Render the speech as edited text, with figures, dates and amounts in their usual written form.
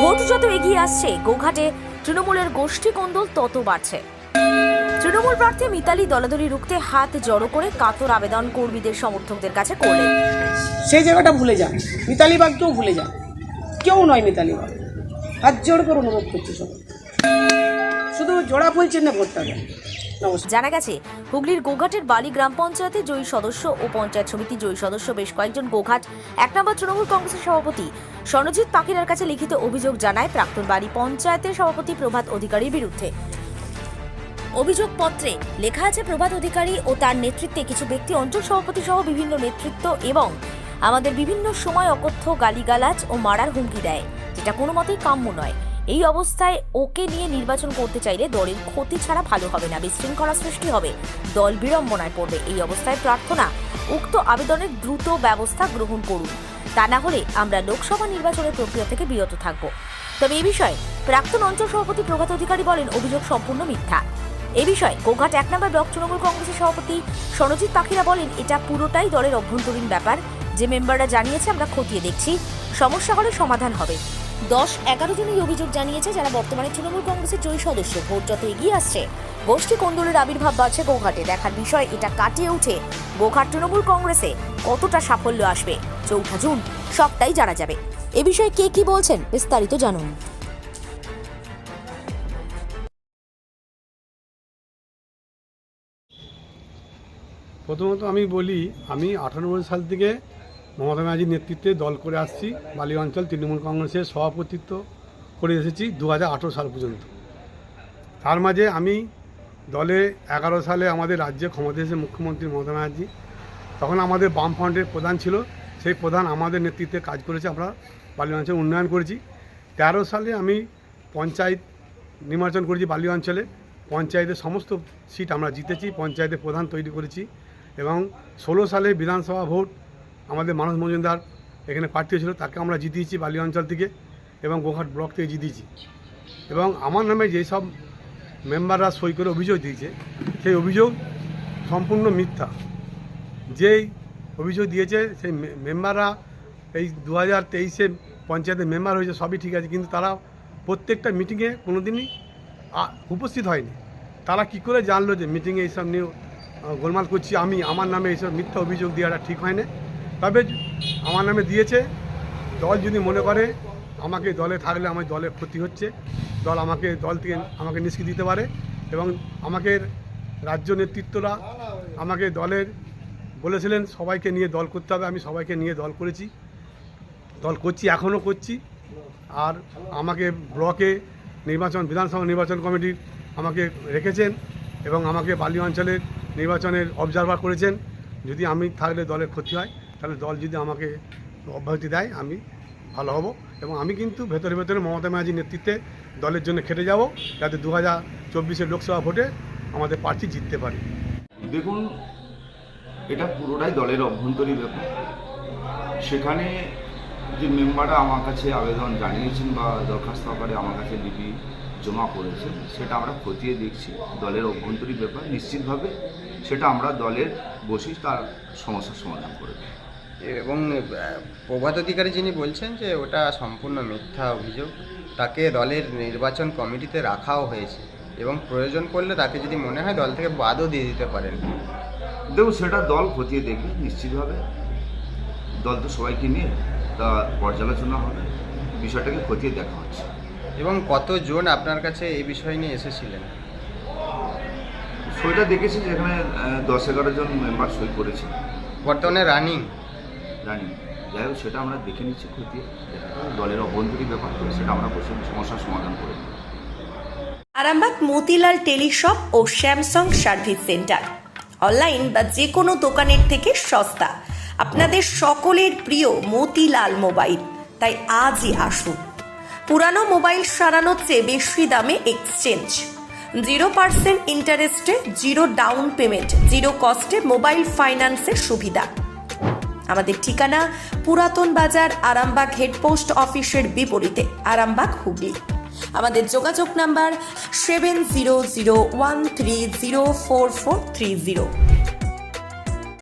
Vote যত এগিয়ে আসছে গোঘাটে তৃণমূলের গোষ্ঠী কোন্দল তত বাড়ছে। তৃণমূল প্রার্থী মিতালি দলাদলি রুখতে হাত জড়ো করে কাতর আবেদন কর্মীদের সমর্থকদের কাছে করলেন। সেই জায়গাটা ভুলে যান, মিতালি বাগকেও ভুলে যান, কেউ নয় মিতালি বাগ। হাত জোড় করে অনুরোধ করছি সবাই, শুধু জোড়া ফুল চিহ্নে ভোটটা দেন। জানা গেছে হুগলির গোঘাটের বালি গ্রাম পঞ্চায়েতের জয়ী সদস্য ও পঞ্চায়েত সমিতি জয়ী সদস্য বেশ কয়েকজন গোঘাট ১ নম্বর তৃণমূল কংগ্রেসের সভাপতি সনজিৎ পাখিরার কাছে লিখিত অভিযোগ জানায় প্রাক্তন বালি পঞ্চায়েতের সভাপতি প্রভাত অধিকারীর বিরুদ্ধে। অভিযোগপত্রে লেখা আছে প্রভাত অধিকারী ও তার নেতৃত্বে কিছু ব্যক্তি অঞ্চল সভাপতি সহ বিভিন্ন নেতৃত্ব এবং আমাদের বিভিন্ন সময় অকথ্য গালিগালাজ ও মারার হুমকি দেয়, যেটা কোনো মতেই কাম্য নয়। এই অবস্থায় ওকে নিয়ে নির্বাচন করতে চাইলে দলের ক্ষতি ছাড়া ভালো হবে না, বিশৃঙ্খলা সৃষ্টি হবে, দল বিড়ম্বনায় পড়বে। এই অবস্থায় প্রার্থনা উক্ত আবেদনের দ্রুত ব্যবস্থা গ্রহণ করুন, তা না হলে আমরা লোকসভা নির্বাচনের প্রক্রিয়া থেকে বিরত থাকব। তবে এই বিষয়ে প্রাক্তন অঞ্চল সভাপতি প্রভাত অধিকারী বলেন অভিযোগ সম্পূর্ণ মিথ্যা। এ বিষয়ে গোঘাট ১ নম্বর ব্লক তৃণমূল কংগ্রেসের সভাপতি সনজিৎ পাখিরা বলেন এটা পুরোটাই দলের অভ্যন্তরীণ ব্যাপার, যে মেম্বাররা জানিয়েছে আমরা খতিয়ে দেখছি, সমস্যা হলে সমাধান হবে। ১০-১১ জন এই অভিযোগ জানিয়েছে যারা বর্তমানে তৃণমূল কংগ্রেসের জয়ী সদস্য। ভোট যত এগিয়ে আসছে গোষ্ঠী কোন্দলের আবির্ভাব বাড়ছে গোঘাটে। দেখার বিষয় এটা কাটিয়ে উঠে গোঘাট তৃণমূল কংগ্রেসে কতটা সাফল্য আসবে ৪ জুন সবটাই জানা যাবে। এ বিষয়ে কে কি বলছেন বিস্তারিত জানুন। প্রথমত আমি বলি, আমি ৯৮ সাল থেকে মমতা ব্যানার্জির নেতৃত্বে দল করে আসছি। বালি অঞ্চল তৃণমূল কংগ্রেসের সভাপতিত্ব করে এসেছি ২০১৮ সাল পর্যন্ত। তার মাঝে আমি দলে ১১ সালে আমাদের রাজ্যে ক্ষমতা এসে মুখ্যমন্ত্রী মমতা ব্যানার্জি, তখন আমাদের বামফ্রন্টের প্রধান ছিল, সেই প্রধান আমাদের নেতৃত্বে কাজ করেছে, আমরা বালি অঞ্চল উন্নয়ন করেছি। ১৩ সালে আমি পঞ্চায়েত নির্বাচন করেছি বালি অঞ্চলে, পঞ্চায়েতের সমস্ত সিট আমরা জিতেছি, পঞ্চায়েতের প্রধান তৈরি করেছি। এবং ১৬ সালে বিধানসভা ভোট আমাদের মানস মজুমদার এখানে প্রার্থী ছিল, তাকে আমরা জিতিয়েছি বালি অঞ্চল থেকে এবং গোঘাট ব্লক থেকে জিতিয়েছি। এবং আমার নামে যেসব মেম্বাররা সই করে অভিযোগ দিয়েছে সেই অভিযোগ সম্পূর্ণ মিথ্যা। যেই অভিযোগ দিয়েছে সেই মেম্বাররা এই ২০২৩-এ পঞ্চায়েতের মেম্বার হয়েছে, সবই ঠিক আছে, কিন্তু তারা প্রত্যেকটা মিটিংয়ে কোনো দিনই উপস্থিত হয়নি। তারা কি করে জানলো যে মিটিংয়ে এইসব নিয়ে গোলমাল করছি আমি? আমার নামে এইসব মিথ্যা অভিযোগ দেওয়াটা ঠিক হয় না। তবে আমার নামে দিয়েছে, দল যদি মনে করে আমাকে দলে থাকলে আমার দলের ক্ষতি হচ্ছে, দল আমাকে দল থেকে আমাকে নিষ্কৃতি দিতে পারে। এবং আমাকে রাজ্য নেতৃত্বরা আমাকে দলের বলেছিলেন সবাইকে নিয়ে দল করতে হবে, আমি সবাইকে নিয়ে দল করেছি, দল করছি, এখনও করছি। আর আমাকে ব্লকে নির্বাচন বিধানসভা নির্বাচন কমিটির আমাকে রেখেছেন এবং আমাকে বালি অঞ্চলের নির্বাচনের অবজারভার করেছেন। যদি আমি থাকলে দলের ক্ষতি হয়, তাহলে দল যদি আমাকে অব্যাহতি দেয় আমি ভালো হব। এবং আমি কিন্তু ভেতরে ভেতরে মমতা ব্যানার্জির নেতৃত্বে দলের জন্য খেটে যাব, যাতে ২০২৪-এর লোকসভা ভোটে আমাদের প্রার্থী জিততে পারে। দেখুন, এটা পুরোটাই দলের অভ্যন্তরীণ ব্যাপার। সেখানে যে মেম্বাররা আমার কাছে আবেদন জানিয়েছেন বা দরখাস্ত আকারে আমার কাছে লিপি জমা করেছেন, সেটা আমরা খতিয়ে দেখছি। দলের অভ্যন্তরীণ ব্যাপার, নিশ্চিতভাবে সেটা আমরা দলের বসি তার সমস্যার সমাধান করে দেব। এবং প্রভাত অধিকারী যিনি বলছেন যে ওটা সম্পূর্ণ মিথ্যা অভিযোগ, তাকে দলের নির্বাচন কমিটিতে রাখাও হয়েছে এবং প্রয়োজন পড়লে তাকে যদি মনে হয় দল থেকে বাদও দিয়ে দিতে পারেন। দেখুন, সেটা দল খতিয়ে দেখবে, নিশ্চিতভাবে দল তো সবাইকে নিয়ে তা পর্যালোচনা হবে, বিষয়টাকে খতিয়ে দেখা হচ্ছে। এবং কতজন আপনার কাছে এই বিষয় নিয়ে এসেছিলেন? সইটা দেখেছি যেখানে ১০-১১ জন মেম্বার সই করেছে, বর্তমানে রানিং। যাই হোক, সেটা আমরা দেখে নিচ্ছি, খতিয়ে দলের অভ্যন্তরীণ ব্যাপার, সেটা আমরা বসে সমস্যার সমাধান করে দেব। আরামবাগ মতিলাল টেলিশপ ও স্যামসাং সার্ভিস সেন্টার, অনলাইন বা যে কোনো দোকানের থেকে সস্তা, আপনাদের সকলের প্রিয় মতিলাল মোবাইল। তাই আজই আসুন, পুরানো মোবাইল সারানোর চেয়ে বেশি দামে এক্সচেঞ্জ, 0% ইন্টারেস্টে, 0 ডাউন পেমেন্ট, 0 কস্টে মোবাইল ফাইন্যান্সের সুবিধা। আমাদের ঠিকানা পুরাতন বাজার, আরামবাগ হেডপোস্ট অফিসের বিপরীতে, আরামবাগ, হুগলি। আমাদের যোগাযোগ নাম্বার 7001304430।